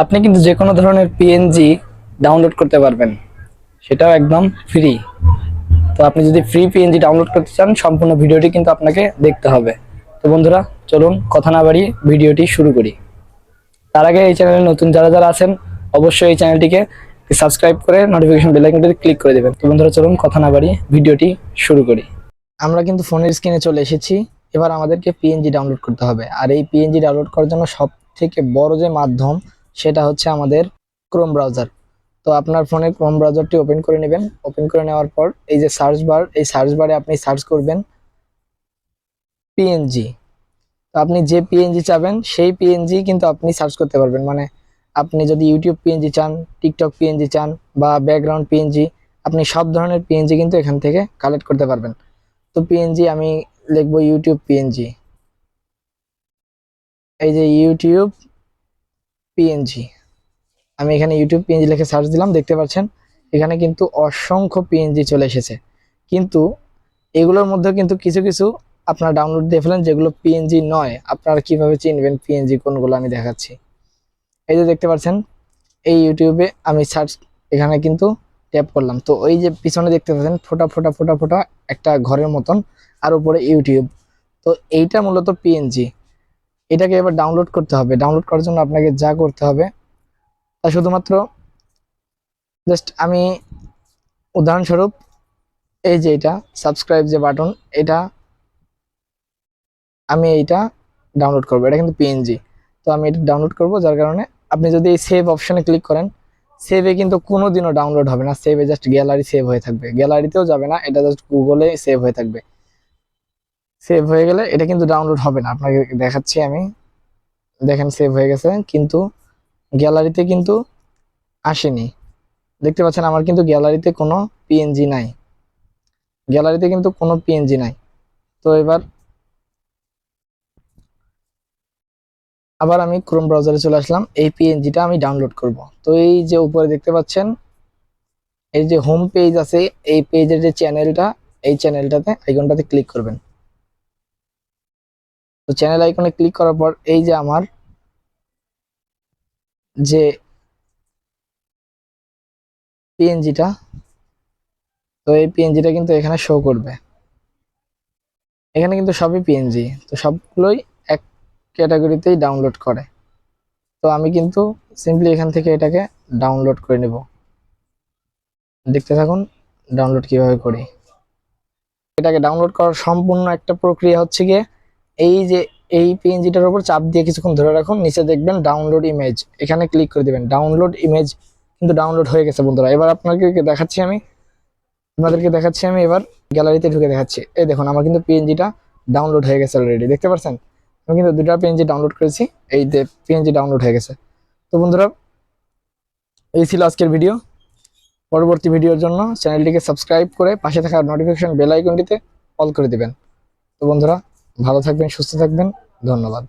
আপনি কিন্তু যে কোনো ধরনের পিএনজি ডাউনলোড করতে পারবেন, সেটাও একদম ফ্রি। তো আপনি যদি ফ্রি পিএনজি ডাউনলোড করতে চান, সম্পূর্ণ ভিডিওটি কিন্তু আপনাকে দেখতে হবে। তো বন্ধুরা, চলুন কথা না বাড়িয়ে ভিডিওটি শুরু করি। তার আগে এই চ্যানেলে নতুন যারা যারা আছেন, অবশ্যই এই চ্যানেলটিকে সাবস্ক্রাইব করে নোটিফিকেশন বেল আইকনটিতে ক্লিক করে দেবেন। তো বন্ধুরা, চলুন কথা না বাড়িয়ে ভিডিওটি শুরু করি। আমরা কিন্তু ফোনের স্ক্রিনে চলে এসেছি। এবার আমাদেরকে পিএনজি ডাউনলোড করতে হবে, আর এই পিএনজি ডাউনলোড করার জন্য সব থেকে বড় যে মাধ্যম, সেটা হচ্ছে আমাদের ক্রোম ব্রাউজার। তো আপনার ফোনে ক্রোম ব্রাউজারটি ওপেন করে নেবেন। ওপেন করে নেওয়ার পর এই যে সার্চ বার, এই সার্চ বারে আপনি সার্চ করবেন পিএনজি। তো আপনি যে পিএনজি চাবেন সেই পিএনজি কিন্তু আপনি সার্চ করতে পারবেন। মানে আপনি যদি ইউটিউব পিএনজি চান, টিকটক পিএনজি চান, বা ব্যাকগ্রাউন্ড পিএনজি, আপনি সব ধরনের পিএনজি কিন্তু এখান থেকে কালেক্ট করতে পারবেন। তো পিএনজি আমি লিখবো ইউটিউব পিএনজি। এই যে ইউটিউব পিএনজি, আমি এখানে ইউটিউব পিএনজি লিখে সার্চ দিলাম। দেখতে পাচ্ছেন এখানে কিন্তু অসংখ্য পিএনজি চলে এসেছে। কিন্তু এগুলোর মধ্যে কিন্তু কিছু কিছু আপনারা ডাউনলোড দিয়ে ফেলেন যেগুলো পিএনজি নয়। আপনারা কিভাবে চিনবেন পিএনজি কোনগুলো, আমি দেখাচ্ছি। এই যে দেখতে পাচ্ছেন, এই ইউটিউবে আমি সার্চ, এখানে কিন্তু ট্যাপ করলাম, তো ওই যে পিছনে দেখতে পাচ্ছেন ফোটা ফোটা ফোটা ফোটা একটা ঘরের মতন, আর উপরে ইউটিউব। তো এইটা মূলত পিএনজি। এটাকে এবার ডাউনলোড করতে হবে। ডাউনলোড করার জন্য আপনাকে যা করতে হবে তা শুধুমাত্র জাস্ট আমি উদাহরণস্বরূপ এই যে এটা সাবস্ক্রাইব যে বাটন, এটা আমি এইটা ডাউনলোড করবো। এটা কিন্তু পিএনজি, তো আমি এটা ডাউনলোড করব। যার কারণে আপনি যদি এই সেভ অপশনে ক্লিক করেন, সেভে কিন্তু কোনোদিনও ডাউনলোড হবে না। সেভে জাস্ট গ্যালারি সেভ হয়ে থাকবে, গ্যালারিতেও যাবে না, এটা জাস্ট গুগলে সেভ হয়ে থাকবে। সেভ হয়ে গেলে এটা কিন্তু ডাউনলোড হবে না। আপনাকে দেখাচ্ছি আমি, দেখেন সেভ হয়ে গেছে, কিন্তু গ্যালারিতে কিন্তু আসেনি। দেখতে পাচ্ছেন আমার কিন্তু গ্যালারিতে কোনো পিএনজি নাই, গ্যালারিতে কিন্তু কোনো পিএনজি নাই। তো এবার আবার আমি ক্রোম ব্রাউজারে চলে আসলাম, এই পিএনজিটা আমি ডাউনলোড করব। তো এই যে উপরে দেখতে পাচ্ছেন এই যে হোম পেজ আছে, এই পেজের যে চ্যানেলটা, এই চ্যানেলটাতে আইকনটাতে ক্লিক করবেন। তো চ্যানেল আইকনে ক্লিক করার পর এই যে আমার যে পিএনজিটা, তো এই পিএনজিটা কিন্তু এখানে শো করবে। এখানে কিন্তু সবই পিএনজি, তো সবগুলোই এক ক্যাটাগরিতেই ডাউনলোড করে। তো আমি কিন্তু সিম্পলি এখান থেকে এটাকে ডাউনলোড করে নেব। দেখতে থাকুন ডাউনলোড কিভাবে করি। এটাকে ডাউনলোড করার সম্পূর্ণ একটা প্রক্রিয়া হচ্ছে গিয়ে, এই যে এই পিএনজিটার উপর চাপ দিয়ে কিছুক্ষণ ধরে রাখুন, নিচে দেখবেন ডাউনলোড ইমেজ, এখানে ক্লিক করে দিবেন। ডাউনলোড ইমেজ কিন্তু ডাউনলোড হয়ে গেছে বন্ধুরা। এবার আপনাদেরকে দেখাচ্ছি আমি এবার গ্যালারিতে ঢুকে দেখাচ্ছি। এই দেখুন আমার কিন্তু পিএনজিটা ডাউনলোড হয়ে গেছে অলরেডি, দেখতে পাচ্ছেন। আমি কিন্তু দুটা পিএনজি ডাউনলোড করেছি, এই যে পিএনজি ডাউনলোড হয়ে গেছে। তো বন্ধুরা, এই ছিল আজকের ভিডিও। পরবর্তী ভিডিওর জন্য চ্যানেলটিকে সাবস্ক্রাইব করে পাশে থাকা নোটিফিকেশন বেল আইকনটিতে অল করে দিবেন। তো বন্ধুরা, ভালো থাকবেন, সুস্থ থাকবেন, ধন্যবাদ।